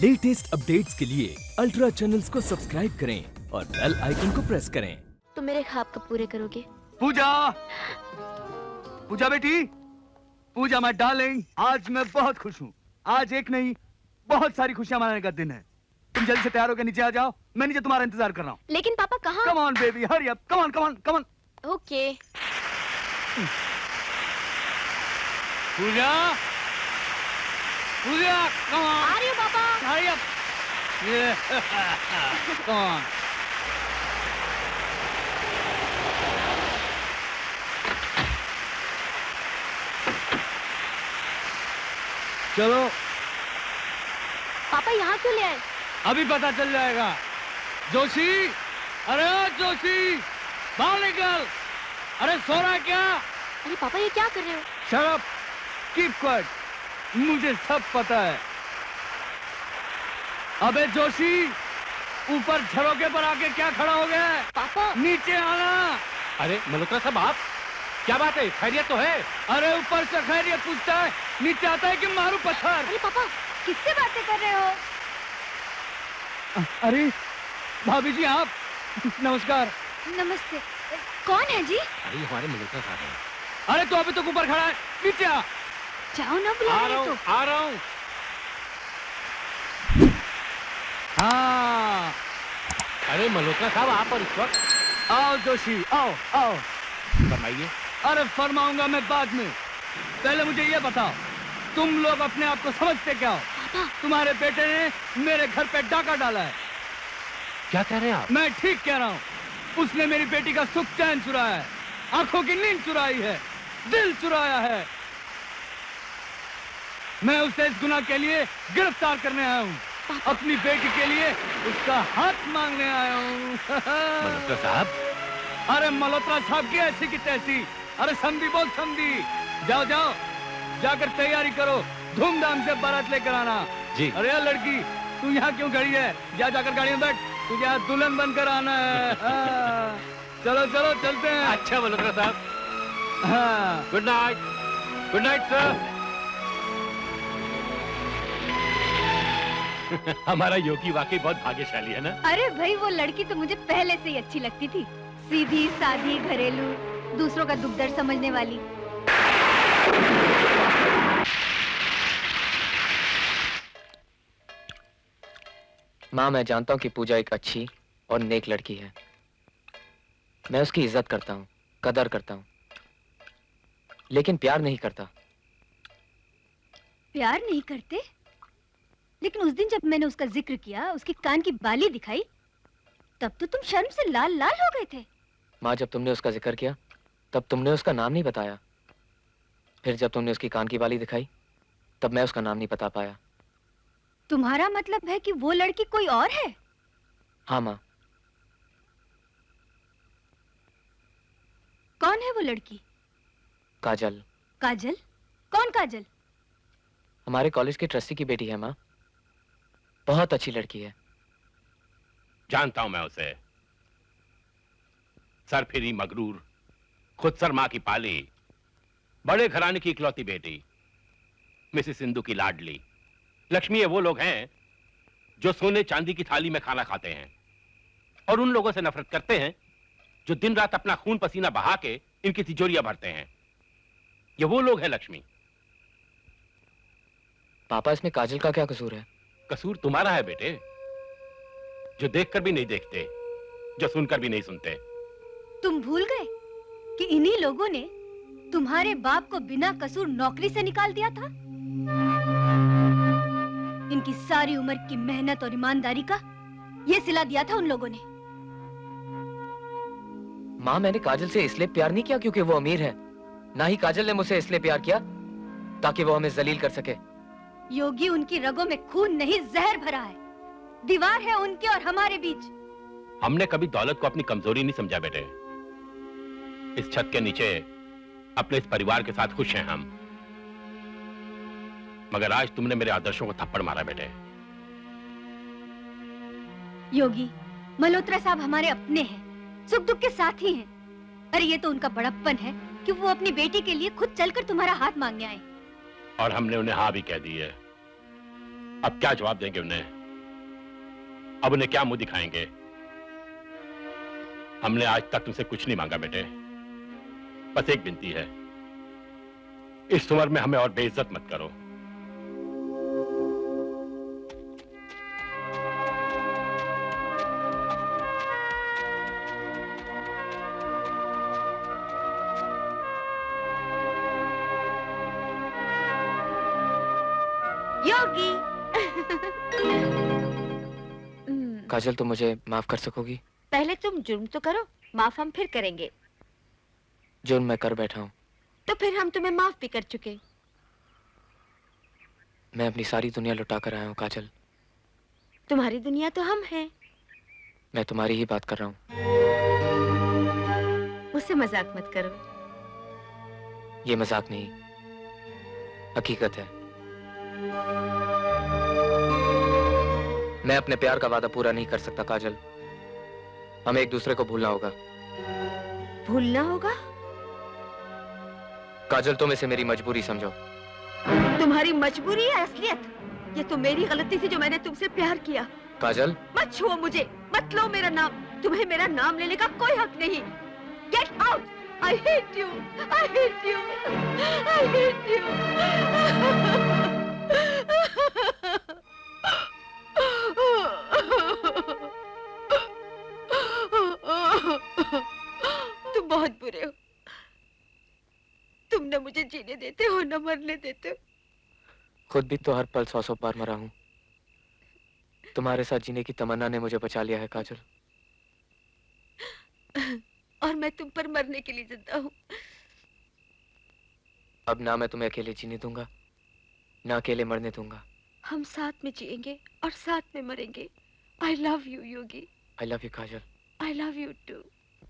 Latest updates के लिए ultra channels को सब्सक्राइब करें और बेल आइकन को प्रेस करें। तुम मेरे ख्वाब कब पूरे करोगे? पूजा, पूजा बेटी, पूजा माय डार्लिंग, आज मैं बहुत खुश हूँ। आज एक नहीं बहुत सारी खुशियाँ मनाने का दिन है। तुम जल्दी से तैयार होकर नीचे आ जाओ, मैं नीचे तुम्हारा इंतजार कर रहा हूँ। लेकिन पापा कहाँ? Come on baby, hurry up, come on come on come on. Okay. Pooja, Pooja, come on. आ रही हूँ पापा। Hurry up, come on. चलो। पापा यहाँ क्यों ले आए? अभी पता चल जाएगा। जोशी, अरे जोशी, बाहर निकल। अरे सो रहा है क्या? अरे पापा ये क्या कर रहे हो? शट अप, कीप क्वाइट, मुझे सब पता है। अबे जोशी, ऊपर झरोके पर आके क्या खड़ा हो गया है? पापा। नीचे आना। अरे मल्होत्रा साहब, आप क्या बात है? खैरियत तो है? अरे ऊपर से खैरियत पूछता है, नीचे आता है कि मारू पत्थर। अरे पापा किससे बातें कर रहे हो? अरे भाभी जी, आप नमस्कार। नमस्ते। कौन है जी? अरे हमारे मल्होत्रा साहब हैं। अरे तो अभी तो ऊपर खड़ा है, नीचे आ। जाओ ना, बुला आ रहे रहा तो। हूँ, आ रहा हूँ। हाँ, अरे मल्होत्रा साहब, आप और इस वक्त? आओ जोशी, आओ आओ। फरमाइए। अरे फरमाऊंगा मैं बाद में, पहले मुझे ये बताओ, तुम लोग अपने आप को समझते क्या हो? पापा। तुम्हारे बेटे ने मेरे घर पे डाका डाला है। क्या कह रहे हैं आप? मैं ठीक कह रहा हूँ। उसने मेरी बेटी का सुख चैन चुराया है, आंखों की नींद चुराई है, दिल चुराया है। मैं उसे इस गुनाह के लिए गिरफ्तार करने आया हूँ। अपनी बेटी के लिए उसका हाथ मांगने आया हूँ। मल्होत्रा साहब। अरे मल्होत्रा साहब की ऐसी की तैसी। अरे समझी बोल समझी। जाओ जाओ, जाकर तैयारी करो, धूमधाम से बारात लेकर आना। जी। अरे यार लड़की, तू यहाँ क्यों खड़ी है? जा जाकर गाड़ी में बैठ, तुझे यहाँ दुल्हन बनकर आना है। हाँ। चलो चलो चलते हैं। अच्छा मल्होत्रा साहब, हाँ। Good night. Good night sir. हमारा योगी वाकई बहुत भाग्यशाली है ना? अरे भाई, वो लड़की तो मुझे पहले से ही अच्छी लगती थी। सीधी सादी, घरेलू, दूसरों का दुख दर्द समझने वाली। माँ, मैं जानता हूँ कि पूजा एक अच्छी और नेक लड़की है। मैं उसकी इज्जत करता हूँ, कदर करता हूँ, लेकिन प्यार नहीं करता। प्यार नहीं करते? लेकिन उस दिन जब मैंने उसका जिक्र किया, उसकी कान की बाली दिखाई, तब तो तुम शर्म से लाल लाल हो गए थे। माँ, जब तुमने उसका जिक्र किया तब तुमने उसका नाम नहीं बताया। फिर जब तुमने उसकी कान की बाली दिखाई तब मैं उसका नाम नहीं बता पाया। तुम्हारा मतलब है कि वो लड़की कोई और है? हाँ माँ। कौन है वो लड़की? काजल। काजल? कौन काजल? हमारे कॉलेज के ट्रस्टी की बेटी है माँ। बहुत अच्छी लड़की है। जानता हूं मैं उसे। सरफिरी, मगरूर, खुद सर माँ की पाली, बड़े घराने की इकलौती बेटी, मिसेस सिंधु की लाडली। लक्ष्मी ये वो लोग हैं जो सोने चांदी की थाली में खाना खाते हैं और उन लोगों से नफरत करते हैं जो दिन रात अपना खून पसीना बहा के इनकी तिजोरियां भरते हैं। ये वो लोग हैं लक्ष्मी। पापा, इसमें काजल का क्या कसूर है? कसूर तुम्हारा है बेटे, जो देखकर भी नहीं देखते, जो सुनकर भी नहीं सुनते। तुम भूल गए कि इन्हीं लोगों ने तुम्हारे बाप को बिना कसूर नौकरी से निकाल दिया था? इनकी सारी उम्र की मेहनत और ईमानदारी का ये सिला दिया था उन लोगों ने। माँ, मैंने काजल से इसलिए प्यार नहीं किया क्योंकि वो अमीर है। ना ही काजल ने मुझसे इसलिए प्यार किया ताकि वो हमें जलील कर सके। योगी, उनकी रगों में खून नहीं, जहर भरा है। दीवार है उनके और हमारे बीच। हमने कभी दौलत को अपनी कमजोरी नहीं समझा बेटे। इस छत के नीचे अपने इस परिवार के साथ खुश हैं हम, मगर आज तुमने मेरे आदर्शों को थप्पड़ मारा बेटे। योगी, मल्होत्रा साहब हमारे अपने हैं, सुख दुख के साथ ही हैं। अरे ये तो उनका बड़प्पन है कि वो अपनी बेटी के लिए खुद चलकर तुम्हारा हाथ मांगने आए। और हमने उन्हें हाँ भी कह दी है। अब क्या जवाब देंगे उन्हें? अब उन्हें क्या मुंह दिखाएंगे? हमने आज तक तुमसे कुछ नहीं मांगा बेटे, बस एक विनती है, इस उम्र में हमें और बेइज्जत मत करो। योगी। काजल, तुम मुझे माफ कर सकोगी? पहले तुम जुर्म तो करो, माफ हम फिर करेंगे। जुर्म मैं कर बैठा हूँ। तो फिर हम तुम्हें माफ भी कर चुके। मैं अपनी सारी दुनिया लुटा कर आया हूँ काजल। तुम्हारी दुनिया तो हम हैं। मैं तुम्हारी ही बात कर रहा हूँ। मुझसे मजाक मत करो। ये मजाक नहीं, हकीकत है। मैं अपने प्यार का वादा पूरा नहीं कर सकता काजल। हमें एक दूसरे को भूलना होगा। भूलना होगा? काजल, तुम इसे मेरी मजबूरी समझो। तुम्हारी मजबूरी है असलियत? ये तो मेरी गलती थी जो मैंने तुमसे प्यार किया। काजल, मत छुओ मुझे, मत लो मेरा नाम। तुम्हें मेरा नाम लेने का कोई हक नहीं। Get out! I hate you, I hate you, I hate you. तुम बहुत बुरे हो। तुम न मुझे जीने देते हो न मरने देते हो। खुद भी तो हर पल 100 बार मरा हूँ। तुम्हारे साथ जीने की तमन्ना ने मुझे बचा लिया है काजल। और मैं तुम पर मरने के लिए जिंदा हूँ। अब ना मैं तुम्हें अकेले जीने दूंगा, ना अकेले मरने दूंगा। हम साथ में जिएंगे और साथ में मरेंगे। I love you Yogi. I love you Kajal. I love you too.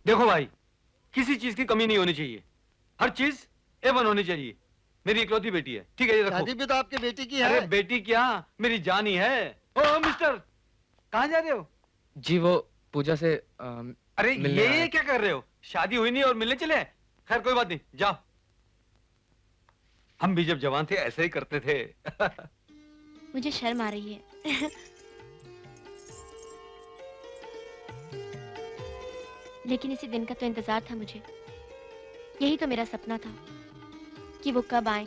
देखो भाई, किसी चीज की कमी नहीं होनी चाहिए, हर चीज A1 होनी चाहिए। मेरी इकलौती बेटी है, ठीक है, ये रखो। शादी भी तो आपकी बेटी की है। अरे बेटी क्या, मेरी जान ही है। ओ मिस्टर, कहाँ जा रहे हो? जी वो पूजा से अरे मिलने ये आए। क्या कर रहे हो? शादी हुई नहीं और मिलने चले? खैर कोई बात नहीं, जाओ। हम भी जब जवान थे ऐसे ही करते थे। मुझे शर्म आ रही है। लेकिन इसी दिन का तो इंतजार था मुझे। यही तो मेरा सपना था कि वो कब आए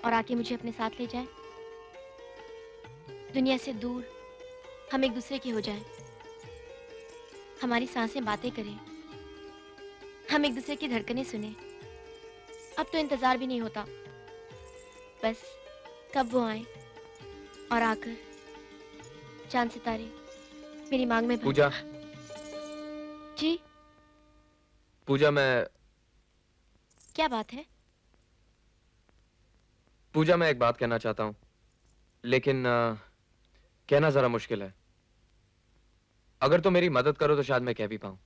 और आके मुझे अपने साथ ले जाए। दुनिया से दूर हम एक दूसरे के हो जाएं। हमारी सांसें बातें करें, हम एक दूसरे की धड़कनें सुने। अब तो इंतजार भी नहीं होता, बस कब वो आए और आकर चांद सितारे मेरी मांग में भर। पूजा, जी पूजा मैं क्या बात है? पूजा मैं एक बात कहना चाहता हूँ, लेकिन कहना जरा मुश्किल है। अगर तुम मेरी मदद करो तो शायद मैं कह भी पाऊं।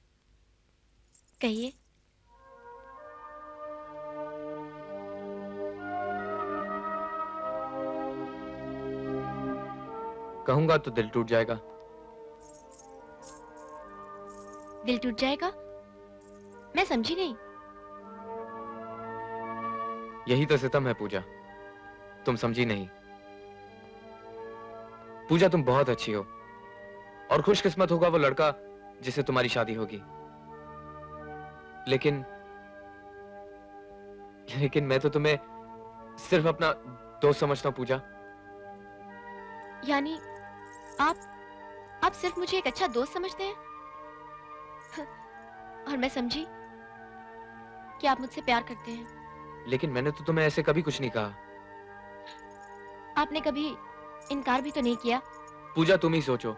कहिए। कहूंगा तो दिल टूट जाएगा। दिल टूट जाएगा? मैं समझी नहीं। यही तो सितम है पूजा, तुम समझी नहीं। पूजा तुम बहुत अच्छी हो और खुशकिस्मत होगा वो लड़का जिससे तुम्हारी शादी होगी। लेकिन मैं तो तुम्हें सिर्फ अपना दोस्त समझता हूं पूजा। यानी आप सिर्फ मुझे एक अच्छा दोस्त समझते हैं? और मैं समझी कि आप मुझसे प्यार करते हैं। लेकिन मैंने तो तुम्हें ऐसे कभी कुछ नहीं कहा। आपने कभी इनकार भी तो नहीं किया। पूजा तुम ही सोचो,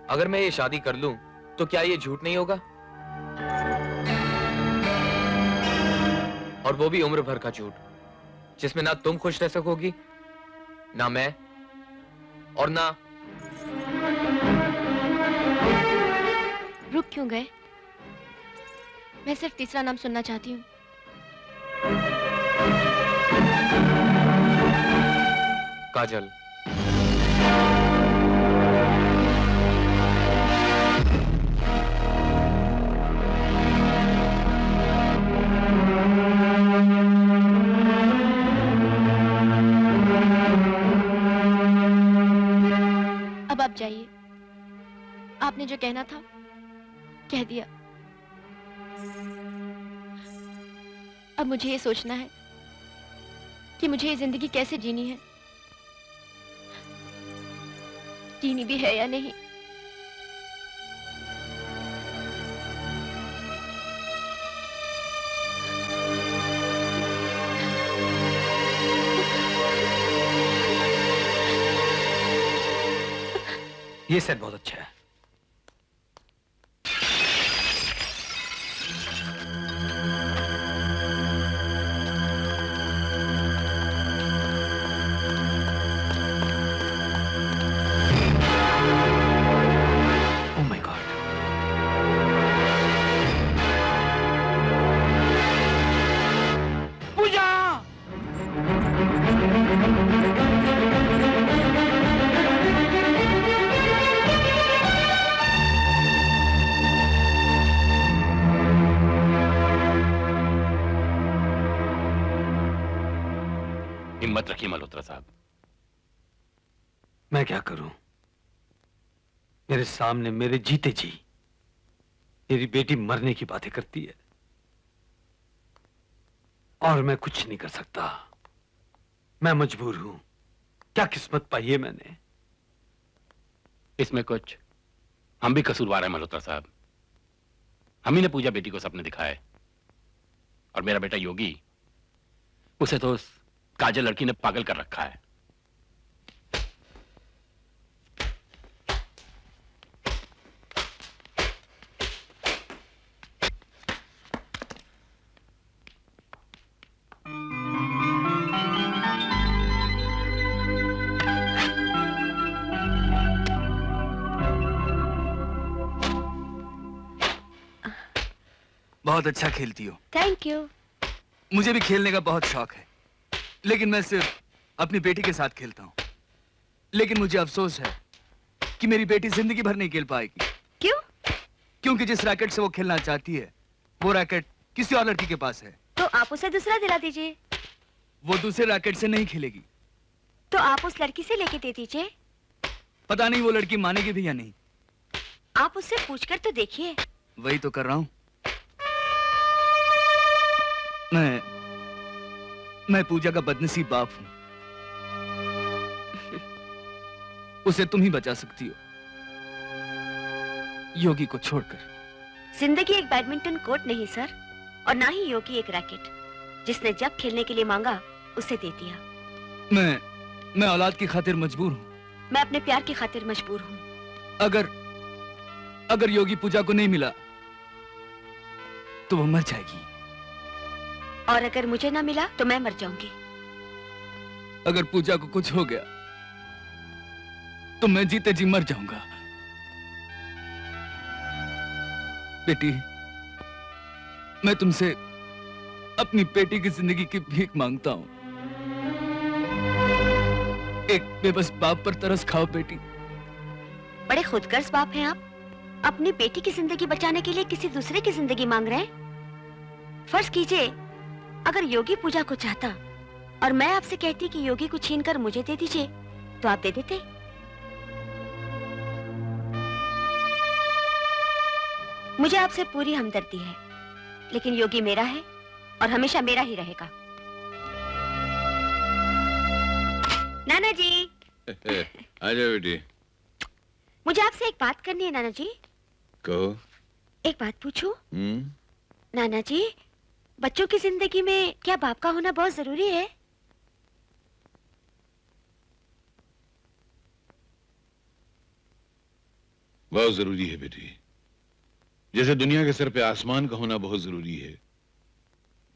अगर मैं ये शादी कर लूं तो क्या ये झूठ नहीं होगा? और वो भी उम्र भर का झूठ, जिसमें ना तुम खुश रह सकोगी, ना मैं, और ना। रुक क्यों गए? मैं सिर्फ तीसरा नाम सुनना चाहती हूँ। काजल। अब जाइए। आपने जो कहना था कह दिया। अब मुझे ये सोचना है कि मुझे ये जिंदगी कैसे जीनी है, जीनी भी है या नहीं। ये सेट बहुत अच्छा है। Oh my God. पूजा! हिम्मत रखिए मल्होत्रा साहब। मैं क्या करूं? मेरे सामने मेरे जीते जी मेरी बेटी मरने की बातें करती है और मैं कुछ नहीं कर सकता। मैं मजबूर हूं। क्या किस्मत पाई है मैंने। इसमें कुछ हम भी कसूरवार हैं मल्होत्रा साहब। हम ही ने पूजा बेटी को सपने दिखाए और मेरा बेटा योगी, उसे तो उस काजल लड़की ने पागल कर रखा है। बहुत अच्छा खेलती हो। Thank you. मुझे भी खेलने का बहुत शौक है, लेकिन मैं सिर्फ अपनी बेटी के साथ खेलता हूँ। लेकिन मुझे अफसोस है कि मेरी बेटी जिंदगी भर नहीं खेल पाएगी। क्यों? क्योंकि जिस रैकेट से वो खेलना चाहती है वो रैकेट किसी और लड़की के पास है। तो आप उसे दूसरा दिला दीजिए। वो दूसरे रैकेट से नहीं खेलेगी। तो आप उस लड़की से लेके दे दीजिए। पता नहीं वो लड़की मानेगी भी या नहीं। आप उससे पूछकर तो देखिए। वही तो कर रहा हूँ। मैं पूजा का बदनसीब बाप हूं। उसे तुम ही बचा सकती हो, योगी को छोड़कर। जिंदगी एक बैडमिंटन कोर्ट नहीं सर, और ना ही योगी एक रैकेट। जिसने जब खेलने के लिए मांगा उसे दे दिया। मैं औलाद की खातिर मजबूर हूं। मैं अपने प्यार की खातिर मजबूर हूँ। अगर योगी पूजा को नहीं मिला तो वो मर जाएगी। और अगर मुझे ना मिला तो मैं मर जाऊंगी। अगर पूजा को कुछ हो गया तो मैं जीते जी मर जाऊंगा। बेटी, मैं तुमसे अपनी बेटी की जिंदगी की भीख मांगता हूं। एक बेबस बाप पर तरस खाओ बेटी। बड़े खुदगर्ज बाप हैं आप। अपनी बेटी की जिंदगी बचाने के लिए किसी दूसरे की जिंदगी मांग रहे हैं। फर्ज कीजिए अगर योगी पूजा को चाहता और मैं आपसे कहती कि योगी को छीनकर मुझे दे दीजिए, तो आप दे देते? मुझे आपसे पूरी हमदर्दी है, लेकिन योगी मेरा है और हमेशा मेरा ही रहेगा। नाना जी। आजा बेटी। मुझे आपसे एक बात करनी है नाना जी। कहो। एक बात पूछूं? नाना जी, बच्चों की जिंदगी में क्या बाप का होना बहुत जरूरी है? बहुत जरूरी है बेटी। जैसे दुनिया के सर पे आसमान का होना बहुत जरूरी है,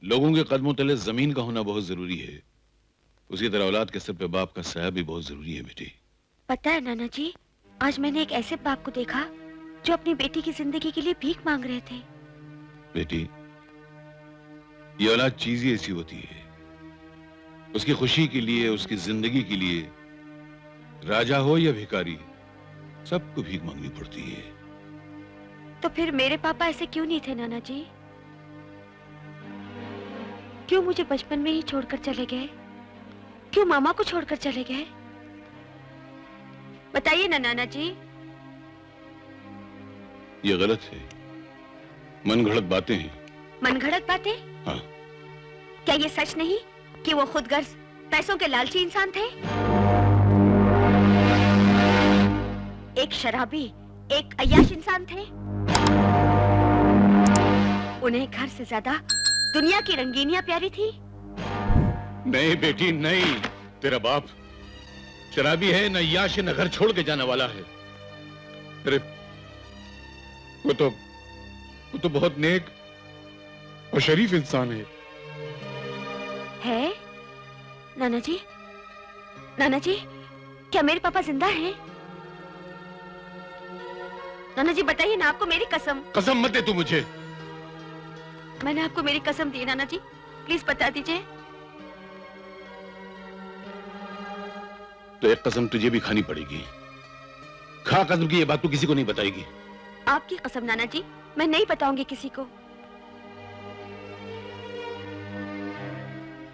लोगों के कदमों तले जमीन का होना बहुत जरूरी है, उसी तरह औलाद के सर पे बाप का साया भी बहुत जरूरी है बेटी। पता है नाना जी, आज मैंने एक ऐसे बाप को देखा जो अपनी बेटी की जिंदगी के लिए भीख मांग रहे थे। बेटी, ये औलाद चीज ही ऐसी होती है, उसकी खुशी के लिए, उसकी जिंदगी के लिए, राजा हो या भिखारी, सबको भीख मांगनी पड़ती है। तो फिर मेरे पापा ऐसे क्यों नहीं थे नाना जी? क्यों मुझे बचपन में ही छोड़कर चले गए? क्यों मामा को छोड़कर चले गए? बताइए ना नाना जी। ये गलत है, मन गढ़ंत बातें हैं। मनगढ़ंत बातें? हाँ। क्या ये सच नहीं कि वो खुदगर्ज पैसों के लालची इंसान थे? एक शराबी, एक अय्याश इंसान थे। उन्हें घर से ज्यादा दुनिया की रंगीनियां प्यारी थी। नहीं बेटी नहीं, तेरा बाप शराबी है, न अय्याश है, न घर छोड़ के जाने वाला है। अरे वो तो बहुत नेक और शरीफ इंसान है। नाना जी? नाना जी, क्या मेरे पापा जिंदा हैं? नाना जी बताइए ना, आपको मेरी कसम। कसम मत दे तू मुझे। मैंने आपको मेरी कसम दी नाना जी, प्लीज बता दीजिए। तो एक कसम तुझे भी खानी पड़ेगी। खा कसम की ये बात तू किसी को नहीं बताएगी। आपकी कसम नाना जी, मैं नहीं बताऊंगी किसी को।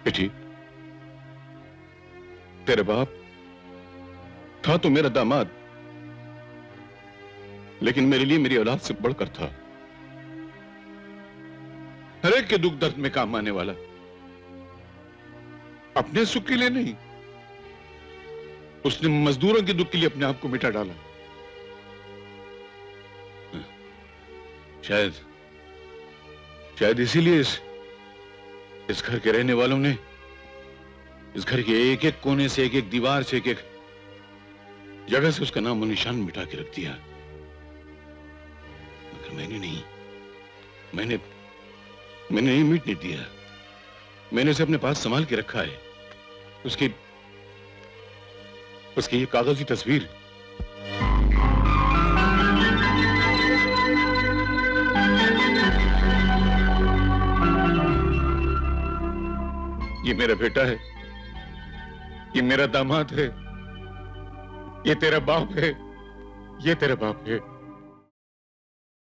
बेटी, तेरे बाप था तो मेरा दामाद, लेकिन मेरे लिए मेरी औलाद से बढ़कर था। हर एक के दुख दर्द में काम आने वाला, अपने सुख के लिए नहीं। उसने मजदूरों के दुख के लिए अपने आप को मिटा डाला। शायद इसीलिए इस घर के रहने वालों ने इस घर के एक एक कोने से, एक एक दीवार से, एक एक जगह से उसका नाम और निशान मिटा के रख दिया। मगर मैंने नहीं, मैंने नहीं मिटने दिया। मैंने उसे अपने पास संभाल के रखा है। उसकी ये कागजी तस्वीर। ये मेरा बेटा है, ये मेरा दामाद है, ये तेरा बाप है, ये तेरा बाप है।